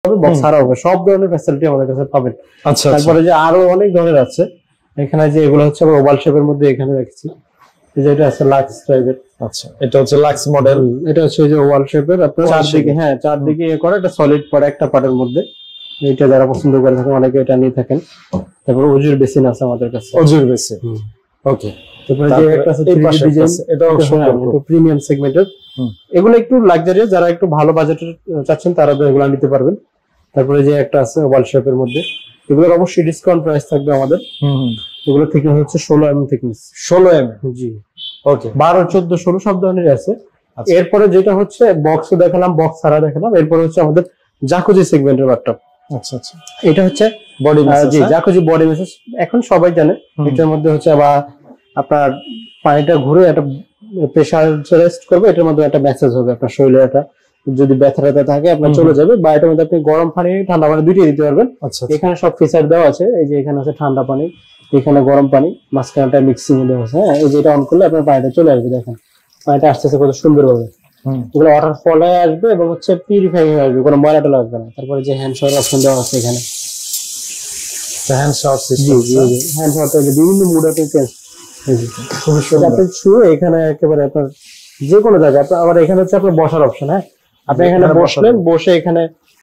Box ছাড়া হবে, সব ধরনের ফ্যাসিলিটি আমাদের কাছে পাবেন। আচ্ছা, তারপরে যে আরো অনেক ধরনের আছে এখানে, যে এগুলো হচ্ছে আমরা ওভাল শেপের মধ্যে এখানে রেখেছি। এই যে এটা আছে লাক্স টাইপের। আচ্ছা, এটা হচ্ছে লাক্স মডেল। এটা হচ্ছে যে ওভাল শেপের, আপনার চারদিকে, হ্যাঁ চারদিকে ইয়ে করা, এটা সলিড পড়ে একটা পার্টের মধ্যে। এটা যারা পছন্দ করে থাকেন অনেকে এটা নিয়ে থাকেন। তারপর অজুর বেসিন আছে আমাদের কাছে, অজুর বেসিন। ওকে, তারপরে যে একটা আছে 3D ডিজাইন, এটাও একটু প্রিমিয়াম সেগমেন্টের। এগুলো একটু লাক্সারিয়াস, যারা একটু ভালো বাজেটের চাচ্ছেন তারা তো এগুলো নিতে পারবেন। তারপরে যে একটা আছে ওভাল শেপের মধ্যে, এগুলোর অবশ্যই ডিসকাউন্ট প্রাইস থাকবে আমাদের। এগুলো থিকনেস হচ্ছে 16 mm থিকনেস। 16 mm, জি। ওকে, 12, 14, 16 সব ধরনের আছে। এরপরে যেটা হচ্ছে বক্স দেখালাম, বক্স ছাড়া দেখালাম, এরপরে হচ্ছে আমাদের জাকুজি সেগমেন্টের বাথটব। আচ্ছা আচ্ছা, এটা হচ্ছে বডি ম্যাসাজ, জি জাকুজি বডি ম্যাসাজ এখন সবাই জানে। এটার মধ্যে হচ্ছে আবার আপনার পানিটা ঘুরে একটা প্রেসার রেস্ট করবে, এটার মধ্যে একটা ম্যাসাজ হবে আপনার শরীরে, একটা যদি ব্যথা ব্যথা থাকে আপনার চলে যাবে, বা এটার মধ্যে আপনি গরম পানি ঠান্ডা পানি দুইটাই দিতে পারবেন। এখানে সব ফিচার দেওয়া আছে, এই যে এখানে আছে ঠান্ডা পানি, এখানে গরম পানি, মাঝখানটা মিক্সিং দেওয়া আছে। হ্যাঁ, এই যে এটা অন করলে আপনার পানিটা চলে আসবে, দেখেন পানিটা আসতেছে কত সুন্দর ভাবে। এগুলো ওয়াটার ফল আসবে এবং হচ্ছে পিউরিফাই হয়ে আসবে, কোনো ময়লা টলা আসবে না। তারপরে যে হ্যান্ড শাওয়ার অপশন দেওয়া আছে এখানে, হ্যান্ড শাওয়ার সিস্টেম, হ্যান্ড শাওয়ারটা বিভিন্ন মুড আপনি চেঞ্জ, খুবই সুন্দর। আপনি ছুঁয়ে এখানে একেবারে আপনার যে কোনো জায়গায়, আবার এখানে হচ্ছে আপনার বসার অপশন। হ্যাঁ, আপনি এখানে বসলেন, বসে এখানে